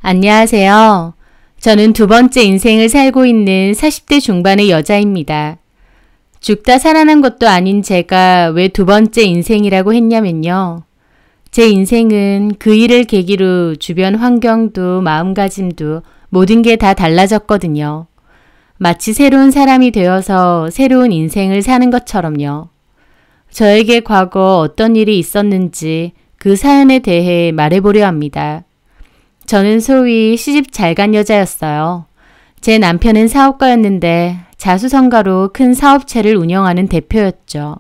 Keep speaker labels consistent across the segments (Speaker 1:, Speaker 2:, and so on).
Speaker 1: 안녕하세요. 저는 두 번째 인생을 살고 있는 40대 중반의 여자입니다. 죽다 살아난 것도 아닌 제가 왜 두 번째 인생이라고 했냐면요. 제 인생은 그 일을 계기로 주변 환경도 마음가짐도 모든 게 다 달라졌거든요. 마치 새로운 사람이 되어서 새로운 인생을 사는 것처럼요. 저에게 과거 어떤 일이 있었는지 그 사연에 대해 말해보려 합니다. 저는 소위 시집 잘 간 여자였어요. 제 남편은 사업가였는데 자수성가로 큰 사업체를 운영하는 대표였죠.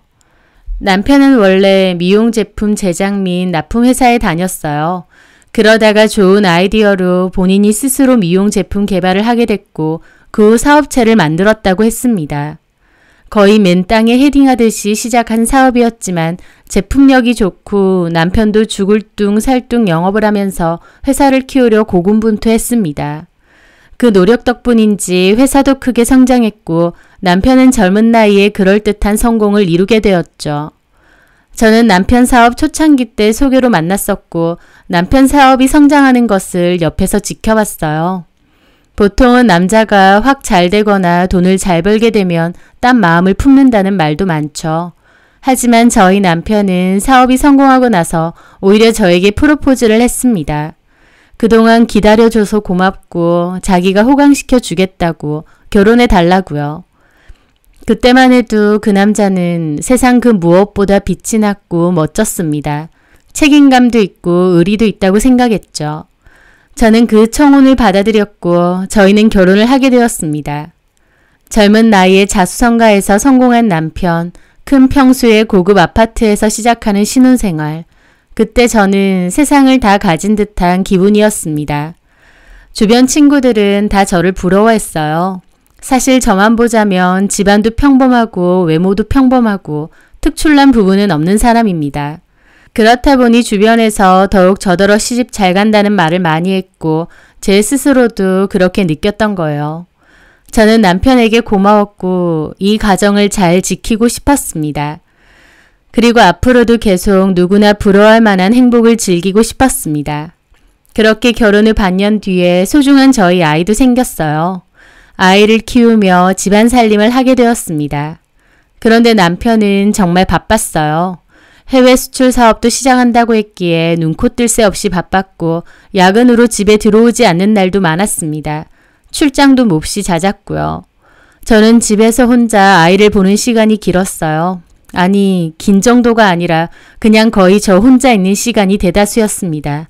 Speaker 1: 남편은 원래 미용 제품 제작 및 납품 회사에 다녔어요. 그러다가 좋은 아이디어로 본인이 스스로 미용 제품 개발을 하게 됐고 그 후 사업체를 만들었다고 했습니다. 거의 맨 땅에 헤딩하듯이 시작한 사업이었지만 제품력이 좋고 남편도 죽을 둥 살 둥 영업을 하면서 회사를 키우려 고군분투했습니다. 그 노력 덕분인지 회사도 크게 성장했고 남편은 젊은 나이에 그럴듯한 성공을 이루게 되었죠. 저는 남편 사업 초창기 때 소개로 만났었고 남편 사업이 성장하는 것을 옆에서 지켜봤어요. 보통은 남자가 확 잘 되거나 돈을 잘 벌게 되면 딴 마음을 품는다는 말도 많죠. 하지만 저희 남편은 사업이 성공하고 나서 오히려 저에게 프로포즈를 했습니다. 그동안 기다려줘서 고맙고 자기가 호강시켜 주겠다고 결혼해 달라고요. 그때만 해도 그 남자는 세상 그 무엇보다 빛이 났고 멋졌습니다. 책임감도 있고 의리도 있다고 생각했죠. 저는 그 청혼을 받아들였고 저희는 결혼을 하게 되었습니다. 젊은 나이에 자수성가해서 성공한 남편, 큰 평수의 고급 아파트에서 시작하는 신혼생활. 그때 저는 세상을 다 가진 듯한 기분이었습니다. 주변 친구들은 다 저를 부러워했어요. 사실 저만 보자면 집안도 평범하고 외모도 평범하고 특출난 부분은 없는 사람입니다. 그렇다 보니 주변에서 더욱 저더러 시집 잘 간다는 말을 많이 했고 제 스스로도 그렇게 느꼈던 거예요. 저는 남편에게 고마웠고 이 가정을 잘 지키고 싶었습니다. 그리고 앞으로도 계속 누구나 부러워할 만한 행복을 즐기고 싶었습니다. 그렇게 결혼 후 반년 뒤에 소중한 저희 아이도 생겼어요. 아이를 키우며 집안 살림을 하게 되었습니다. 그런데 남편은 정말 바빴어요. 해외 수출 사업도 시작한다고 했기에 눈코 뜰 새 없이 바빴고 야근으로 집에 들어오지 않는 날도 많았습니다. 출장도 몹시 잦았고요. 저는 집에서 혼자 아이를 보는 시간이 길었어요. 아니, 긴 정도가 아니라 그냥 거의 저 혼자 있는 시간이 대다수였습니다.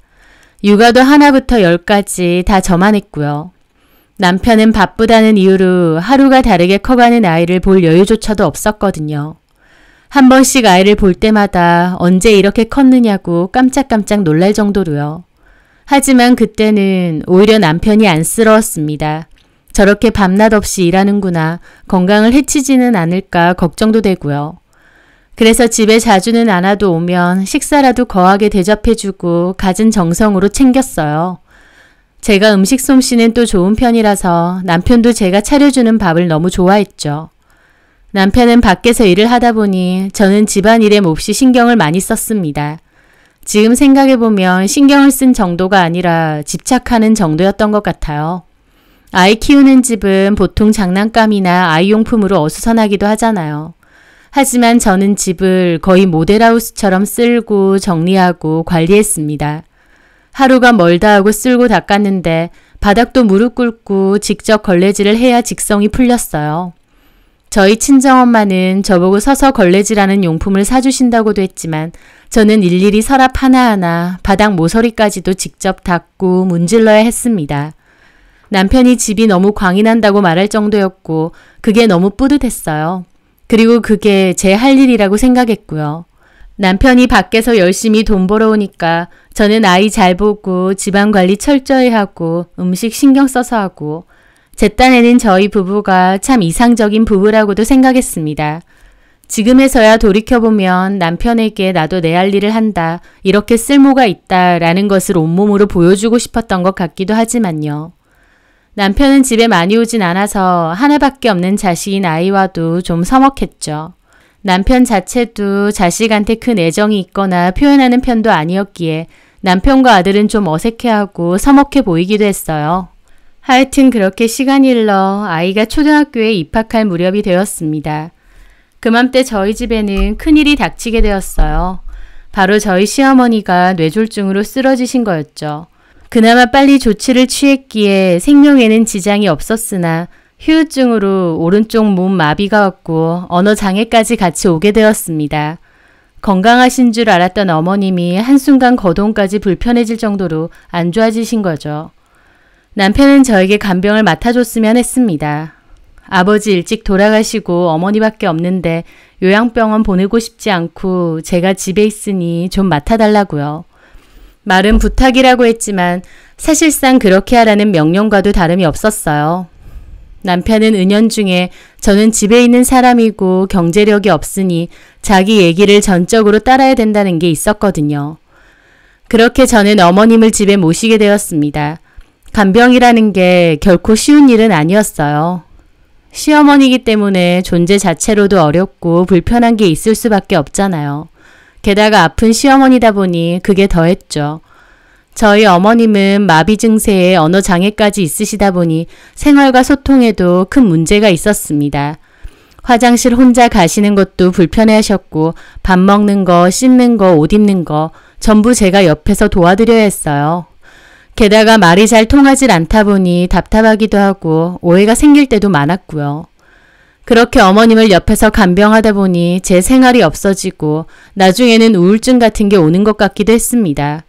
Speaker 1: 육아도 하나부터 열까지 다 저만 했고요. 남편은 바쁘다는 이유로 하루가 다르게 커가는 아이를 볼 여유조차도 없었거든요. 한 번씩 아이를 볼 때마다 언제 이렇게 컸느냐고 깜짝깜짝 놀랄 정도로요. 하지만 그때는 오히려 남편이 안쓰러웠습니다. 저렇게 밤낮 없이 일하는구나, 건강을 해치지는 않을까 걱정도 되고요. 그래서 집에 자주는 않아도 오면 식사라도 거하게 대접해주고 갖은 정성으로 챙겼어요. 제가 음식 솜씨는 또 좋은 편이라서 남편도 제가 차려주는 밥을 너무 좋아했죠. 남편은 밖에서 일을 하다 보니 저는 집안일에 몹시 신경을 많이 썼습니다. 지금 생각해보면 신경을 쓴 정도가 아니라 집착하는 정도였던 것 같아요. 아이 키우는 집은 보통 장난감이나 아이용품으로 어수선하기도 하잖아요. 하지만 저는 집을 거의 모델하우스처럼 쓸고 정리하고 관리했습니다. 하루가 멀다 하고 쓸고 닦았는데 바닥도 무릎 꿇고 직접 걸레질을 해야 직성이 풀렸어요. 저희 친정엄마는 저보고 서서 걸레질하는 용품을 사주신다고도 했지만 저는 일일이 서랍 하나하나 바닥 모서리까지도 직접 닦고 문질러야 했습니다. 남편이 집이 너무 광이 난다고 말할 정도였고 그게 너무 뿌듯했어요. 그리고 그게 제 할 일이라고 생각했고요. 남편이 밖에서 열심히 돈 벌어오니까 저는 아이 잘 보고 집안 관리 철저히 하고 음식 신경 써서 하고 제 딴에는 저희 부부가 참 이상적인 부부라고도 생각했습니다. 지금에서야 돌이켜보면 남편에게 나도 내 할 일을 한다, 이렇게 쓸모가 있다라는 것을 온몸으로 보여주고 싶었던 것 같기도 하지만요. 남편은 집에 많이 오진 않아서 하나밖에 없는 자식인 아이와도 좀 서먹했죠. 남편 자체도 자식한테 큰 애정이 있거나 표현하는 편도 아니었기에 남편과 아들은 좀 어색해하고 서먹해 보이기도 했어요. 하여튼 그렇게 시간이 흘러 아이가 초등학교에 입학할 무렵이 되었습니다. 그맘때 저희 집에는 큰일이 닥치게 되었어요. 바로 저희 시어머니가 뇌졸중으로 쓰러지신 거였죠. 그나마 빨리 조치를 취했기에 생명에는 지장이 없었으나 후유증으로 오른쪽 몸 마비가 왔고 언어 장애까지 같이 오게 되었습니다. 건강하신 줄 알았던 어머님이 한순간 거동까지 불편해질 정도로 안 좋아지신 거죠. 남편은 저에게 간병을 맡아줬으면 했습니다. 아버지 일찍 돌아가시고 어머니밖에 없는데 요양병원 보내고 싶지 않고 제가 집에 있으니 좀 맡아달라고요. 말은 부탁이라고 했지만 사실상 그렇게 하라는 명령과도 다름이 없었어요. 남편은 은연중에 저는 집에 있는 사람이고 경제력이 없으니 자기 얘기를 전적으로 따라야 된다는 게 있었거든요. 그렇게 저는 어머님을 집에 모시게 되었습니다. 간병이라는 게 결코 쉬운 일은 아니었어요. 시어머니이기 때문에 존재 자체로도 어렵고 불편한 게 있을 수밖에 없잖아요. 게다가 아픈 시어머니다 보니 그게 더했죠. 저희 어머님은 마비 증세에 언어 장애까지 있으시다 보니 생활과 소통에도 큰 문제가 있었습니다. 화장실 혼자 가시는 것도 불편해하셨고 밥 먹는 거, 씻는 거, 옷 입는 거 전부 제가 옆에서 도와드려야 했어요. 게다가 말이 잘 통하질 않다 보니 답답하기도 하고 오해가 생길 때도 많았고요. 그렇게 어머님을 옆에서 간병하다 보니 제 생활이 없어지고 나중에는 우울증 같은 게 오는 것 같기도 했습니다.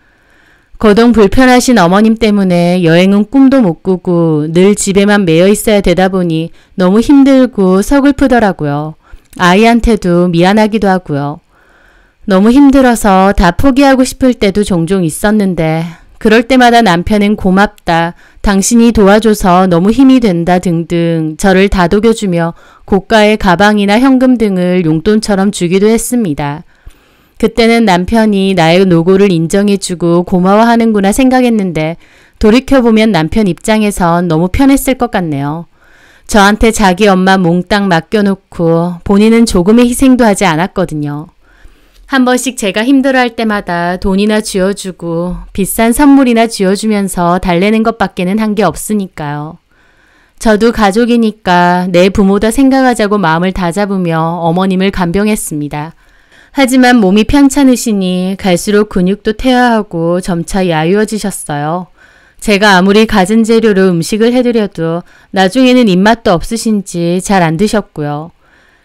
Speaker 1: 거동 불편하신 어머님 때문에 여행은 꿈도 못 꾸고 늘 집에만 매여 있어야 되다 보니 너무 힘들고 서글프더라고요. 아이한테도 미안하기도 하고요. 너무 힘들어서 다 포기하고 싶을 때도 종종 있었는데 그럴 때마다 남편은 고맙다, 당신이 도와줘서 너무 힘이 된다 등등 저를 다독여주며 고가의 가방이나 현금 등을 용돈처럼 주기도 했습니다. 그때는 남편이 나의 노고를 인정해주고 고마워하는구나 생각했는데 돌이켜보면 남편 입장에선 너무 편했을 것 같네요. 저한테 자기 엄마 몽땅 맡겨놓고 본인은 조금의 희생도 하지 않았거든요. 한 번씩 제가 힘들어할 때마다 돈이나 쥐어주고 비싼 선물이나 쥐어주면서 달래는 것밖에는 한 게 없으니까요. 저도 가족이니까 내 부모다 생각하자고 마음을 다잡으며 어머님을 간병했습니다. 하지만 몸이 편찮으시니 갈수록 근육도 퇴화하고 점차 야유어지셨어요. 제가 아무리 갖은 재료로 음식을 해드려도 나중에는 입맛도 없으신지 잘 안 드셨고요.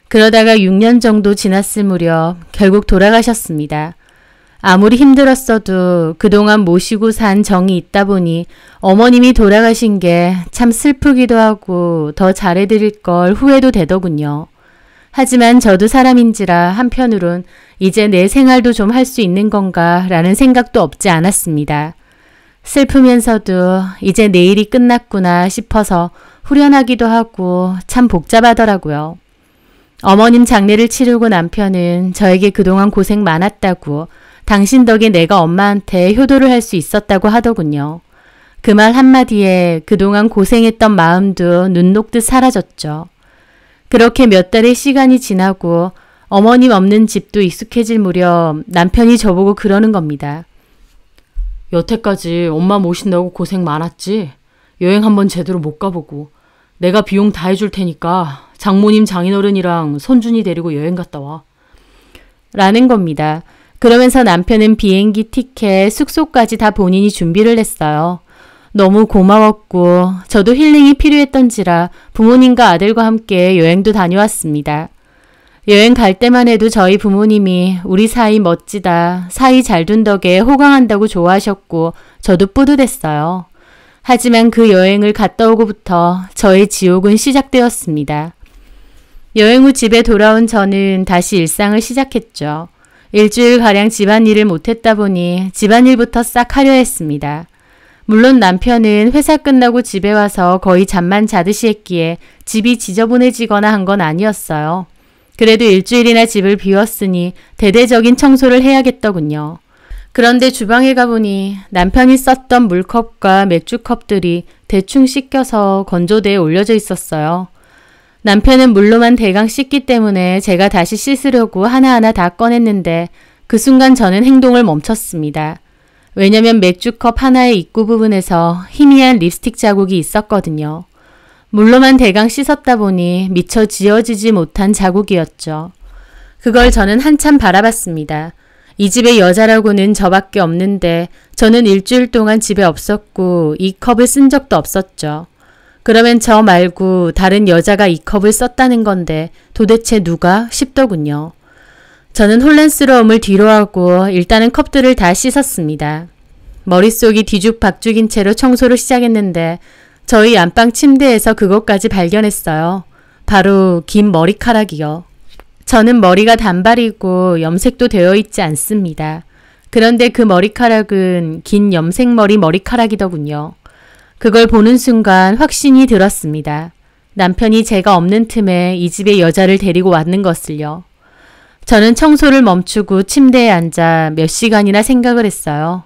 Speaker 1: 그러다가 6년 정도 지났을 무렵 결국 돌아가셨습니다. 아무리 힘들었어도 그동안 모시고 산 정이 있다 보니 어머님이 돌아가신 게 참 슬프기도 하고 더 잘해드릴 걸 후회도 되더군요. 하지만 저도 사람인지라 한편으론 이제 내 생활도 좀 할 수 있는 건가 라는 생각도 없지 않았습니다. 슬프면서도 이제 내일이 끝났구나 싶어서 후련하기도 하고 참 복잡하더라고요. 어머님 장례를 치르고 남편은 저에게 그동안 고생 많았다고 당신 덕에 내가 엄마한테 효도를 할 수 있었다고 하더군요. 그 말 한마디에 그동안 고생했던 마음도 눈 녹듯 사라졌죠. 그렇게 몇 달의 시간이 지나고 어머님 없는 집도 익숙해질 무렵 남편이 저보고 그러는 겁니다. 여태까지 엄마 모신다고 고생 많았지? 여행 한번 제대로 못 가보고 내가 비용 다 해줄 테니까 장모님 장인어른이랑 손준이 데리고 여행 갔다 와. 라는 겁니다. 그러면서 남편은 비행기 티켓, 숙소까지 다 본인이 준비를 했어요. 너무 고마웠고 저도 힐링이 필요했던지라 부모님과 아들과 함께 여행도 다녀왔습니다. 여행 갈 때만 해도 저희 부모님이 우리 사이 멋지다, 사이 잘 둔 덕에 호강한다고 좋아하셨고 저도 뿌듯했어요. 하지만 그 여행을 갔다 오고부터 저의 지옥은 시작되었습니다. 여행 후 집에 돌아온 저는 다시 일상을 시작했죠. 일주일가량 집안일을 못했다 보니 집안일부터 싹 하려 했습니다. 물론 남편은 회사 끝나고 집에 와서 거의 잠만 자듯이 했기에 집이 지저분해지거나 한 건 아니었어요. 그래도 일주일이나 집을 비웠으니 대대적인 청소를 해야겠더군요. 그런데 주방에 가보니 남편이 썼던 물컵과 맥주컵들이 대충 씻겨서 건조대에 올려져 있었어요. 남편은 물로만 대강 씻기 때문에 제가 다시 씻으려고 하나하나 다 꺼냈는데 그 순간 저는 행동을 멈췄습니다. 왜냐면 맥주컵 하나의 입구 부분에서 희미한 립스틱 자국이 있었거든요. 물로만 대강 씻었다 보니 미처 지워지지 못한 자국이었죠. 그걸 저는 한참 바라봤습니다. 이 집의 여자라고는 저밖에 없는데 저는 일주일 동안 집에 없었고 이 컵을 쓴 적도 없었죠. 그러면 저 말고 다른 여자가 이 컵을 썼다는 건데 도대체 누가 싶더군요. 저는 혼란스러움을 뒤로하고 일단은 컵들을 다 씻었습니다. 머릿속이 뒤죽박죽인 채로 청소를 시작했는데 저희 안방 침대에서 그것까지 발견했어요. 바로 긴 머리카락이요. 저는 머리가 단발이고 염색도 되어 있지 않습니다. 그런데 그 머리카락은 긴 염색머리 머리카락이더군요. 그걸 보는 순간 확신이 들었습니다. 남편이 제가 없는 틈에 이 집에 여자를 데리고 왔는 것을요. 저는 청소를 멈추고 침대에 앉아 몇 시간이나 생각을 했어요.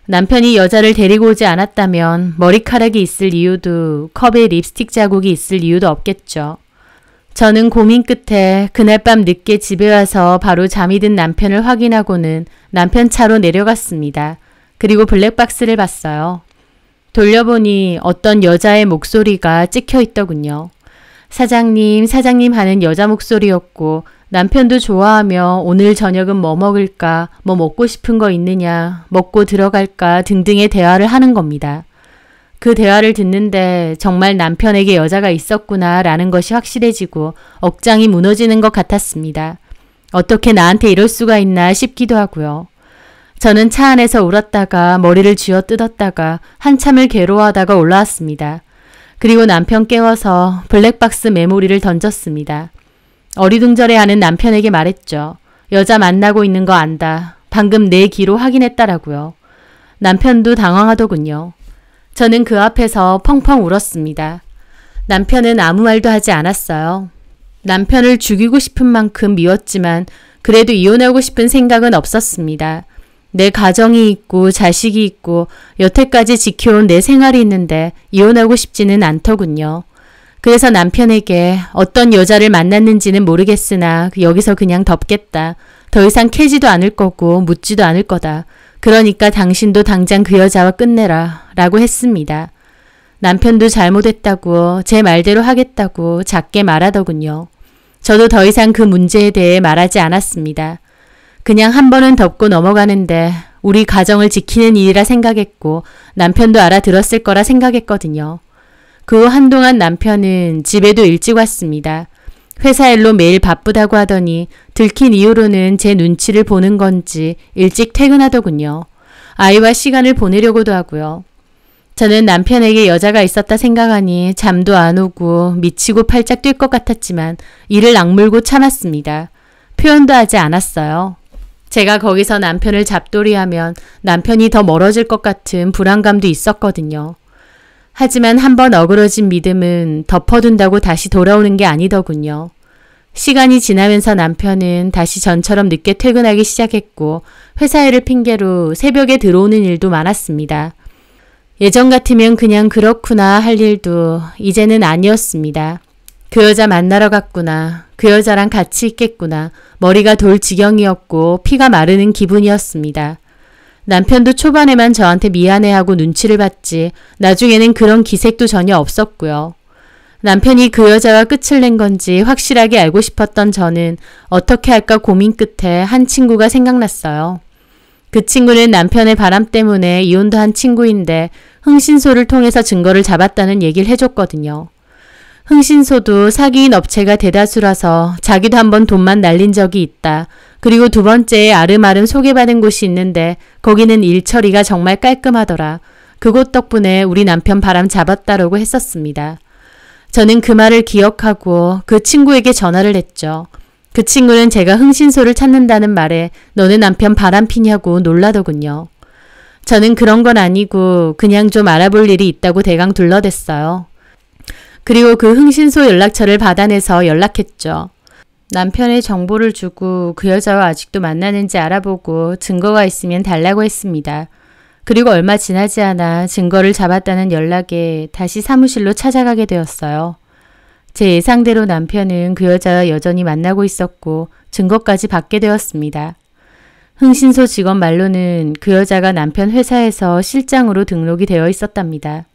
Speaker 1: 남편이 여자를 데리고 오지 않았다면 머리카락이 있을 이유도 컵에 립스틱 자국이 있을 이유도 없겠죠. 저는 고민 끝에 그날 밤 늦게 집에 와서 바로 잠이 든 남편을 확인하고는 남편 차로 내려갔습니다. 그리고 블랙박스를 봤어요. 돌려보니 어떤 여자의 목소리가 찍혀 있더군요. 사장님, 사장님 하는 여자 목소리였고 남편도 좋아하며 오늘 저녁은 뭐 먹을까, 뭐 먹고 싶은 거 있느냐, 먹고 들어갈까 등등의 대화를 하는 겁니다. 그 대화를 듣는데 정말 남편에게 여자가 있었구나 라는 것이 확실해지고 억장이 무너지는 것 같았습니다. 어떻게 나한테 이럴 수가 있나 싶기도 하고요. 저는 차 안에서 울었다가 머리를 쥐어 뜯었다가 한참을 괴로워하다가 올라왔습니다. 그리고 남편 깨워서 블랙박스 메모리를 던졌습니다. 어리둥절해하는 남편에게 말했죠. 여자 만나고 있는 거 안다. 방금 내 귀로 확인했다라고요. 남편도 당황하더군요. 저는 그 앞에서 펑펑 울었습니다. 남편은 아무 말도 하지 않았어요. 남편을 죽이고 싶은 만큼 미웠지만 그래도 이혼하고 싶은 생각은 없었습니다. 내 가정이 있고 자식이 있고 여태까지 지켜온 내 생활이 있는데 이혼하고 싶지는 않더군요. 그래서 남편에게 어떤 여자를 만났는지는 모르겠으나 여기서 그냥 덮겠다. 더 이상 캐지도 않을 거고 묻지도 않을 거다. 그러니까 당신도 당장 그 여자와 끝내라 라고 했습니다. 남편도 잘못했다고 제 말대로 하겠다고 작게 말하더군요. 저도 더 이상 그 문제에 대해 말하지 않았습니다. 그냥 한 번은 덮고 넘어가는데 우리 가정을 지키는 일이라 생각했고 남편도 알아들었을 거라 생각했거든요. 그 후 한동안 남편은 집에도 일찍 왔습니다. 회사 일로 매일 바쁘다고 하더니 들킨 이후로는 제 눈치를 보는 건지 일찍 퇴근하더군요. 아이와 시간을 보내려고도 하고요. 저는 남편에게 여자가 있었다 생각하니 잠도 안 오고 미치고 팔짝 뛸 것 같았지만 이를 악물고 참았습니다. 표현도 하지 않았어요. 제가 거기서 남편을 잡돌이하면 남편이 더 멀어질 것 같은 불안감도 있었거든요. 하지만 한번 어그러진 믿음은 덮어둔다고 다시 돌아오는 게 아니더군요. 시간이 지나면서 남편은 다시 전처럼 늦게 퇴근하기 시작했고 회사 일을 핑계로 새벽에 들어오는 일도 많았습니다. 예전 같으면 그냥 그렇구나 할 일도 이제는 아니었습니다. 그 여자 만나러 갔구나. 그 여자랑 같이 있겠구나. 머리가 돌 지경이었고 피가 마르는 기분이었습니다. 남편도 초반에만 저한테 미안해하고 눈치를 봤지 나중에는 그런 기색도 전혀 없었고요. 남편이 그 여자와 끝을 낸 건지 확실하게 알고 싶었던 저는 어떻게 할까 고민 끝에 한 친구가 생각났어요. 그 친구는 남편의 바람 때문에 이혼도 한 친구인데 흥신소를 통해서 증거를 잡았다는 얘기를 해줬거든요. 흥신소도 사기인 업체가 대다수라서 자기도 한번 돈만 날린 적이 있다. 그리고 두 번째에 아름아름 소개받은 곳이 있는데 거기는 일 처리가 정말 깔끔하더라. 그곳 덕분에 우리 남편 바람 잡았다라고 했었습니다. 저는 그 말을 기억하고 그 친구에게 전화를 했죠. 그 친구는 제가 흥신소를 찾는다는 말에 너는 남편 바람 피냐고 놀라더군요. 저는 그런 건 아니고 그냥 좀 알아볼 일이 있다고 대강 둘러댔어요. 그리고 그 흥신소 연락처를 받아내서 연락했죠. 남편의 정보를 주고 그 여자와 아직도 만나는지 알아보고 증거가 있으면 달라고 했습니다. 그리고 얼마 지나지 않아 증거를 잡았다는 연락에 다시 사무실로 찾아가게 되었어요. 제 예상대로 남편은 그 여자와 여전히 만나고 있었고 증거까지 받게 되었습니다. 흥신소 직원 말로는 그 여자가 남편 회사에서 실장으로 등록이 되어 있었답니다.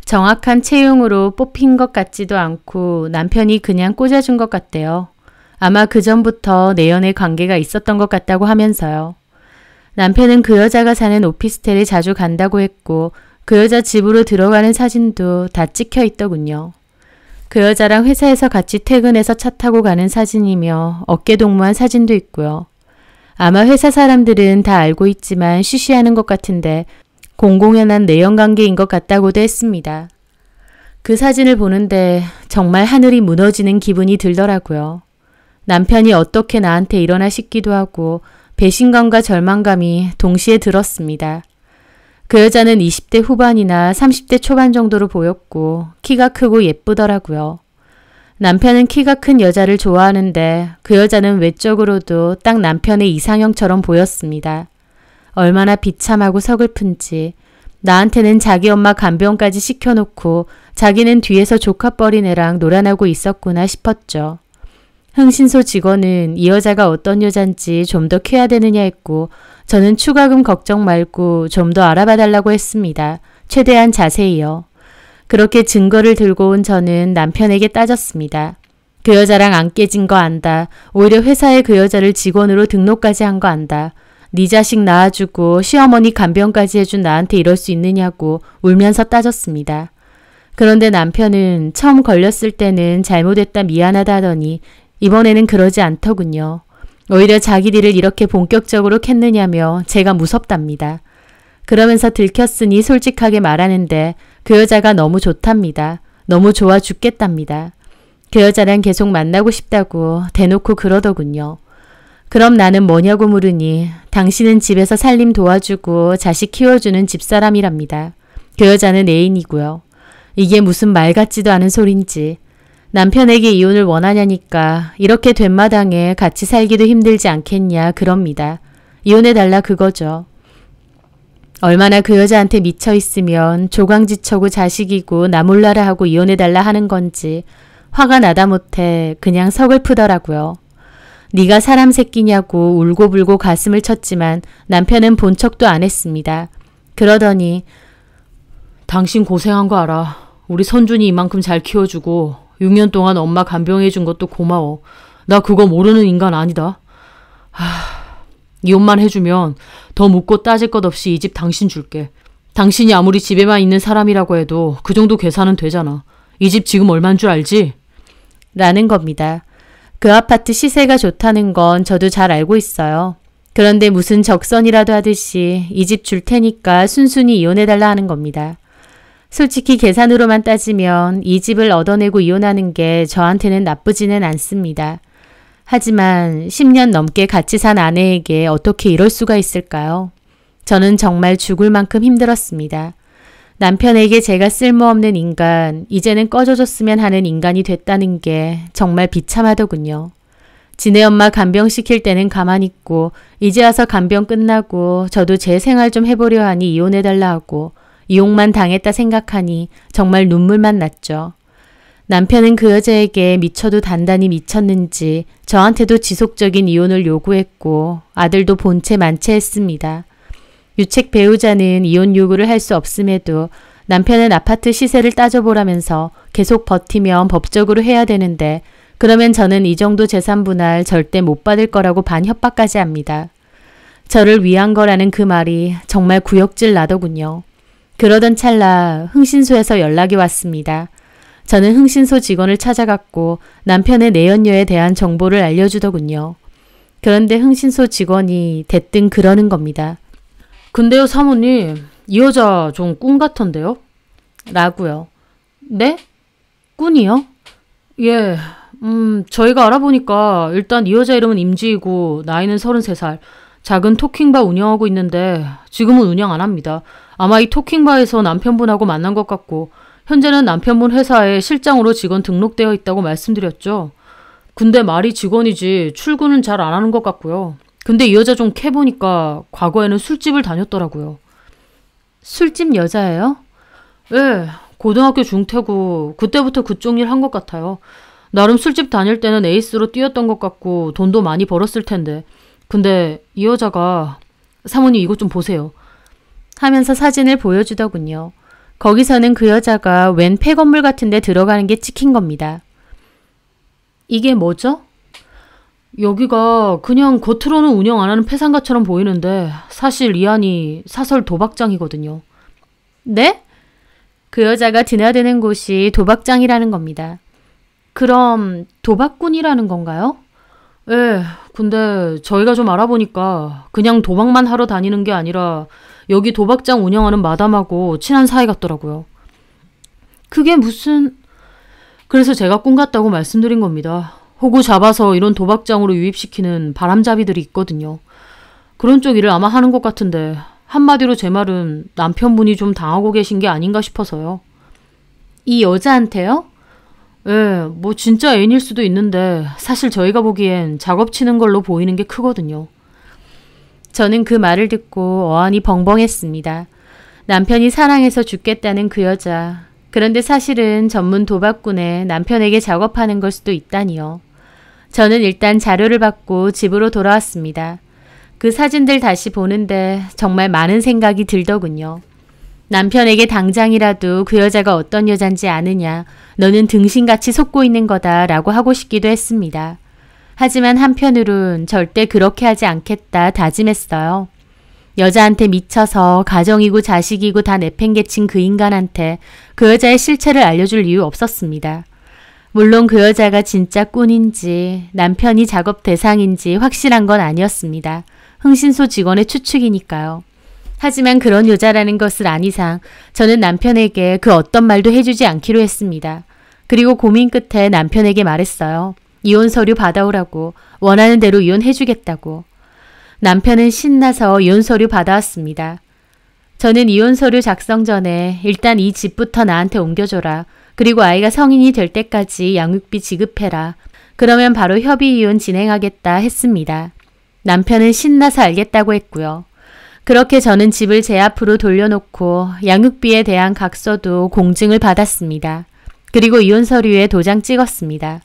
Speaker 1: 정확한 채용으로 뽑힌 것 같지도 않고 남편이 그냥 꽂아준 것 같대요. 아마 그 전부터 내연의 관계가 있었던 것 같다고 하면서요. 남편은 그 여자가 사는 오피스텔에 자주 간다고 했고 그 여자 집으로 들어가는 사진도 다 찍혀 있더군요. 그 여자랑 회사에서 같이 퇴근해서 차 타고 가는 사진이며 어깨 동무한 사진도 있고요. 아마 회사 사람들은 다 알고 있지만 쉬쉬하는 것 같은데 공공연한 내연관계인 것 같다고도 했습니다. 그 사진을 보는데 정말 하늘이 무너지는 기분이 들더라고요. 남편이 어떻게 나한테 이러나 싶기도 하고 배신감과 절망감이 동시에 들었습니다. 그 여자는 20대 후반이나 30대 초반 정도로 보였고 키가 크고 예쁘더라고요. 남편은 키가 큰 여자를 좋아하는데 그 여자는 외적으로도 딱 남편의 이상형처럼 보였습니다. 얼마나 비참하고 서글픈지 나한테는 자기 엄마 간병까지 시켜놓고 자기는 뒤에서 조카뻘인 애랑 놀아나고 있었구나 싶었죠. 흥신소 직원은 이 여자가 어떤 여잔지 좀 더 캐야 되느냐 했고 저는 추가금 걱정 말고 좀 더 알아봐 달라고 했습니다. 최대한 자세히요. 그렇게 증거를 들고 온 저는 남편에게 따졌습니다. 그 여자랑 안 깨진 거 안다. 오히려 회사에 그 여자를 직원으로 등록까지 한 거 안다. 네 자식 낳아주고 시어머니 간병까지 해준 나한테 이럴 수 있느냐고 울면서 따졌습니다. 그런데 남편은 처음 걸렸을 때는 잘못했다 미안하다 하더니 이번에는 그러지 않더군요. 오히려 자기들을 이렇게 본격적으로 캤느냐며 제가 무섭답니다. 그러면서 들켰으니 솔직하게 말하는데 그 여자가 너무 좋답니다. 너무 좋아 죽겠답니다. 그 여자랑 계속 만나고 싶다고 대놓고 그러더군요. 그럼 나는 뭐냐고 물으니 당신은 집에서 살림 도와주고 자식 키워주는 집사람이랍니다. 그 여자는 애인이고요. 이게 무슨 말 같지도 않은 소린지. 남편에게 이혼을 원하냐니까 이렇게 된 마당에 같이 살기도 힘들지 않겠냐 그럽니다. 이혼해달라 그거죠. 얼마나 그 여자한테 미쳐있으면 조강지처고 자식이고 나 몰라라 하고 이혼해달라 하는 건지 화가 나다 못해 그냥 서글프더라고요. 네가 사람 새끼냐고 울고불고 가슴을 쳤지만 남편은 본 척도 안 했습니다. 그러더니 당신 고생한 거 알아. 우리 선준이 이만큼 잘 키워주고 6년 동안 엄마 간병해준 것도 고마워. 나 그거 모르는 인간 아니다. 이혼만 해주면 더 묻고 따질 것 없이 이 집 당신 줄게. 당신이 아무리 집에만 있는 사람이라고 해도 그 정도 계산은 되잖아. 이 집 지금 얼만 줄 알지? 라는 겁니다. 그 아파트 시세가 좋다는 건 저도 잘 알고 있어요. 그런데 무슨 적선이라도 하듯이 이 집 줄 테니까 순순히 이혼해달라 하는 겁니다. 솔직히 계산으로만 따지면 이 집을 얻어내고 이혼하는 게 저한테는 나쁘지는 않습니다. 하지만 10년 넘게 같이 산 아내에게 어떻게 이럴 수가 있을까요? 저는 정말 죽을 만큼 힘들었습니다. 남편에게 제가 쓸모없는 인간, 이제는 꺼져줬으면 하는 인간이 됐다는 게 정말 비참하더군요. 지네 엄마 간병시킬 때는 가만히 있고 이제 와서 간병 끝나고 저도 제 생활 좀 해보려 하니 이혼해달라 하고 이용만 당했다 생각하니 정말 눈물만 났죠. 남편은 그 여자에게 미쳐도 단단히 미쳤는지 저한테도 지속적인 이혼을 요구했고 아들도 본체 만체했습니다. 유책 배우자는 이혼 요구를 할 수 없음에도 남편은 아파트 시세를 따져보라면서 계속 버티면 법적으로 해야 되는데 그러면 저는 이 정도 재산 분할 절대 못 받을 거라고 반협박까지 합니다. 저를 위한 거라는 그 말이 정말 구역질 나더군요. 그러던 찰나 흥신소에서 연락이 왔습니다. 저는 흥신소 직원을 찾아갔고 남편의 내연녀에 대한 정보를 알려주더군요. 그런데 흥신소 직원이 대뜸 그러는 겁니다. 근데요 사모님, 이 여자 좀 꾼 같던데요? 라고요. 네? 꾼이요? 예, 저희가 알아보니까 일단 이 여자 이름은 임지이고 나이는 33살. 작은 토킹바 운영하고 있는데 지금은 운영 안 합니다. 아마 이 토킹바에서 남편분하고 만난 것 같고 현재는 남편분 회사에 실장으로 직원 등록되어 있다고 말씀드렸죠. 근데 말이 직원이지 출근은 잘 안 하는 것 같고요. 근데 이 여자 좀 캐보니까 과거에는 술집을 다녔더라고요. 술집 여자예요? 네, 고등학교 중퇴고 그때부터 그쪽 일 한 것 같아요. 나름 술집 다닐 때는 에이스로 뛰었던 것 같고 돈도 많이 벌었을 텐데 근데 이 여자가 사모님 이것 좀 보세요. 하면서 사진을 보여주더군요. 거기서는 그 여자가 웬 폐건물 같은 데 들어가는 게 찍힌 겁니다. 이게 뭐죠? 여기가 그냥 겉으로는 운영 안 하는 폐상가처럼 보이는데 사실 이 안이 사설 도박장이거든요. 네? 그 여자가 드나드는 곳이 도박장이라는 겁니다. 그럼 도박꾼이라는 건가요? 예, 근데 저희가 좀 알아보니까 그냥 도박만 하러 다니는 게 아니라 여기 도박장 운영하는 마담하고 친한 사이 같더라고요. 그게 무슨... 그래서 제가 꿈 같다고 말씀드린 겁니다. 호구 잡아서 이런 도박장으로 유입시키는 바람잡이들이 있거든요. 그런 쪽 일을 아마 하는 것 같은데 한마디로 제 말은 남편분이 좀 당하고 계신 게 아닌가 싶어서요. 이 여자한테요? 예, 뭐 진짜 애인일 수도 있는데 사실 저희가 보기엔 작업 치는 걸로 보이는 게 크거든요. 저는 그 말을 듣고 어안이 벙벙했습니다. 남편이 사랑해서 죽겠다는 그 여자. 그런데 사실은 전문 도박꾼에 남편에게 작업하는 걸 수도 있다니요. 저는 일단 자료를 받고 집으로 돌아왔습니다. 그 사진들 다시 보는데 정말 많은 생각이 들더군요. 남편에게 당장이라도 그 여자가 어떤 여잔지 아느냐, 너는 등신같이 속고 있는 거다 라고 하고 싶기도 했습니다. 하지만 한편으론 절대 그렇게 하지 않겠다 다짐했어요. 여자한테 미쳐서 가정이고 자식이고 다 내팽개친 그 인간한테 그 여자의 실체를 알려줄 이유 없었습니다. 물론 그 여자가 진짜 꾼인지 남편이 작업 대상인지 확실한 건 아니었습니다. 흥신소 직원의 추측이니까요. 하지만 그런 여자라는 것을 안 이상 저는 남편에게 그 어떤 말도 해주지 않기로 했습니다. 그리고 고민 끝에 남편에게 말했어요. 이혼 서류 받아오라고, 원하는 대로 이혼해주겠다고. 남편은 신나서 이혼 서류 받아왔습니다. 저는 이혼 서류 작성 전에 일단 이 집부터 나한테 옮겨줘라. 그리고 아이가 성인이 될 때까지 양육비 지급해라. 그러면 바로 협의 이혼 진행하겠다 했습니다. 남편은 신나서 알겠다고 했고요. 그렇게 저는 집을 제 앞으로 돌려놓고 양육비에 대한 각서도 공증을 받았습니다. 그리고 이혼 서류에 도장 찍었습니다.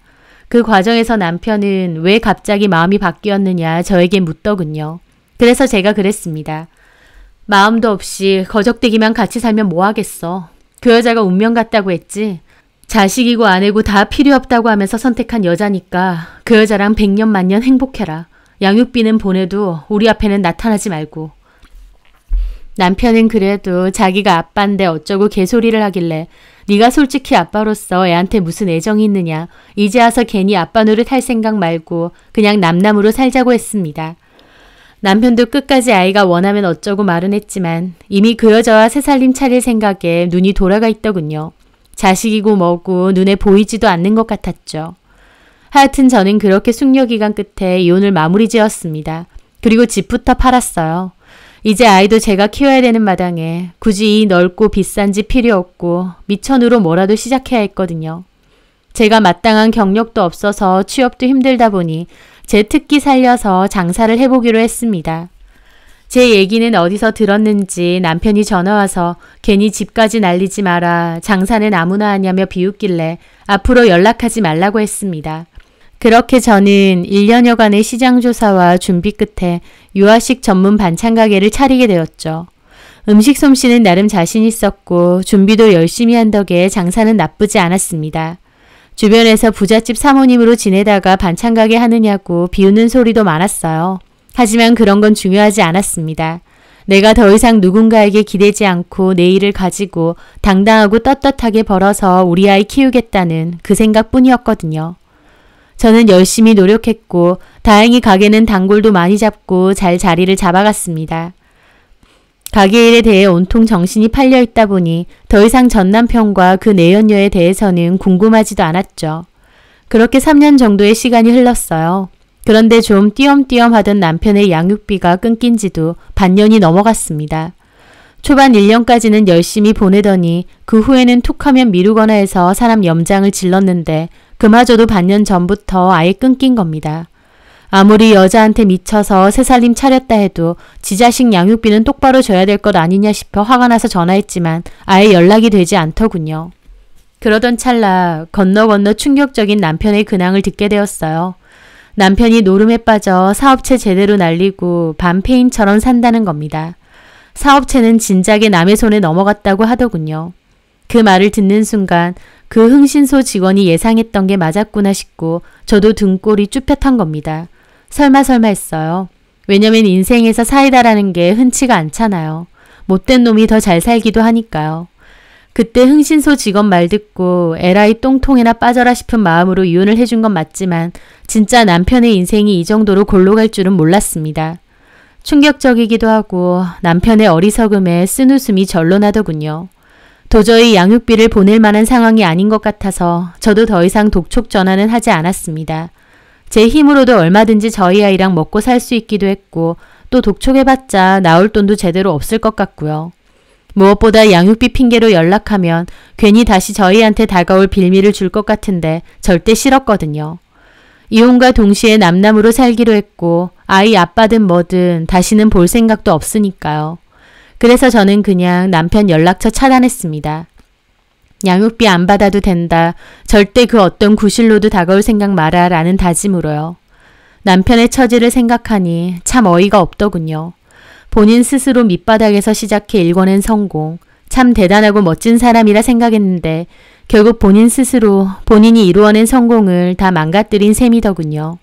Speaker 1: 그 과정에서 남편은 왜 갑자기 마음이 바뀌었느냐 저에게 묻더군요. 그래서 제가 그랬습니다. 마음도 없이 거적대기만 같이 살면 뭐하겠어. 그 여자가 운명 같다고 했지. 자식이고 아내고 다 필요 없다고 하면서 선택한 여자니까 그 여자랑 100년 만년 행복해라. 양육비는 보내도 우리 앞에는 나타나지 말고. 남편은 그래도 자기가 아빠인데 어쩌고 개소리를 하길래 네가 솔직히 아빠로서 애한테 무슨 애정이 있느냐. 이제 와서 괜히 아빠 노릇 할 생각 말고 그냥 남남으로 살자고 했습니다. 남편도 끝까지 아이가 원하면 어쩌고 말은 했지만 이미 그 여자와 새살림 차릴 생각에 눈이 돌아가 있더군요. 자식이고 뭐고 눈에 보이지도 않는 것 같았죠. 하여튼 저는 그렇게 숙려기간 끝에 이혼을 마무리 지었습니다. 그리고 집부터 팔았어요. 이제 아이도 제가 키워야 되는 마당에 굳이 이 넓고 비싼 집 필요 없고 미천으로 뭐라도 시작해야 했거든요. 제가 마땅한 경력도 없어서 취업도 힘들다 보니 제 특기 살려서 장사를 해보기로 했습니다. 제 얘기는 어디서 들었는지 남편이 전화와서 괜히 집까지 날리지 마라, 장사는 아무나 하냐며 비웃길래 앞으로 연락하지 말라고 했습니다. 그렇게 저는 1년여간의 시장조사와 준비 끝에 유아식 전문 반찬 가게를 차리게 되었죠. 음식 솜씨는 나름 자신 있었고 준비도 열심히 한 덕에 장사는 나쁘지 않았습니다. 주변에서 부잣집 사모님으로 지내다가 반찬 가게 하느냐고 비웃는 소리도 많았어요. 하지만 그런 건 중요하지 않았습니다. 내가 더 이상 누군가에게 기대지 않고 내 일을 가지고 당당하고 떳떳하게 벌어서 우리 아이 키우겠다는 그 생각뿐이었거든요. 저는 열심히 노력했고 다행히 가게는 단골도 많이 잡고 잘 자리를 잡아갔습니다. 가게 일에 대해 온통 정신이 팔려 있다 보니 더 이상 전 남편과 그 내연녀에 대해서는 궁금하지도 않았죠. 그렇게 3년 정도의 시간이 흘렀어요. 그런데 좀 띄엄띄엄 하던 남편의 양육비가 끊긴 지도 반년이 넘어갔습니다. 초반 1년까지는 열심히 보내더니 그 후에는 툭하면 미루거나 해서 사람 염장을 질렀는데 그마저도 반년 전부터 아예 끊긴 겁니다. 아무리 여자한테 미쳐서 새살림 차렸다 해도 지 자식 양육비는 똑바로 줘야 될 것 아니냐 싶어 화가 나서 전화했지만 아예 연락이 되지 않더군요. 그러던 찰나 건너 충격적인 남편의 근황을 듣게 되었어요. 남편이 노름에 빠져 사업체 제대로 날리고 반페인처럼 산다는 겁니다. 사업체는 진작에 남의 손에 넘어갔다고 하더군요. 그 말을 듣는 순간 그 흥신소 직원이 예상했던 게 맞았구나 싶고 저도 등골이 쭈뼛한 겁니다. 설마 했어요. 왜냐면 인생에서 사이다라는 게 흔치가 않잖아요. 못된 놈이 더 잘 살기도 하니까요. 그때 흥신소 직원 말 듣고 에라이 똥통에나 빠져라 싶은 마음으로 이혼을 해준 건 맞지만 진짜 남편의 인생이 이 정도로 골로 갈 줄은 몰랐습니다. 충격적이기도 하고 남편의 어리석음에 쓴웃음이 절로 나더군요. 도저히 양육비를 보낼 만한 상황이 아닌 것 같아서 저도 더 이상 독촉 전화는 하지 않았습니다. 제 힘으로도 얼마든지 저희 아이랑 먹고 살 수 있기도 했고 또 독촉해봤자 나올 돈도 제대로 없을 것 같고요. 무엇보다 양육비 핑계로 연락하면 괜히 다시 저희한테 다가올 빌미를 줄 것 같은데 절대 싫었거든요. 이혼과 동시에 남남으로 살기로 했고 아이 아빠든 뭐든 다시는 볼 생각도 없으니까요. 그래서 저는 그냥 남편 연락처 차단했습니다. 양육비 안 받아도 된다. 절대 그 어떤 구실로도 다가올 생각 마라 라는 다짐으로요. 남편의 처지를 생각하니 참 어이가 없더군요. 본인 스스로 밑바닥에서 시작해 일궈낸 성공. 참 대단하고 멋진 사람이라 생각했는데 결국 본인 스스로 본인이 이루어낸 성공을 다 망가뜨린 셈이더군요.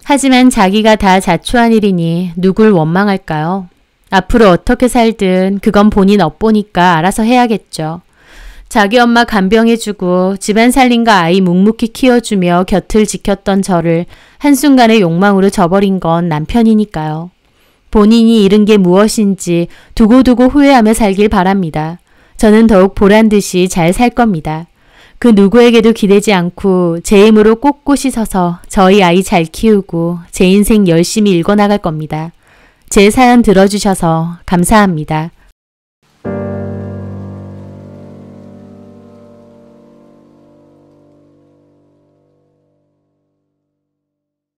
Speaker 1: 하지만 자기가 다 자초한 일이니 누굴 원망할까요? 앞으로 어떻게 살든 그건 본인 업보니까 알아서 해야겠죠. 자기 엄마 간병해주고 집안 살림과 아이 묵묵히 키워주며 곁을 지켰던 저를 한순간에 욕망으로 저버린 건 남편이니까요. 본인이 잃은 게 무엇인지 두고두고 후회하며 살길 바랍니다. 저는 더욱 보란듯이 잘 살 겁니다. 그 누구에게도 기대지 않고 제 힘으로 꼿꼿이 서서 저희 아이 잘 키우고 제 인생 열심히 읽어나갈 겁니다. 제 사연 들어주셔서 감사합니다.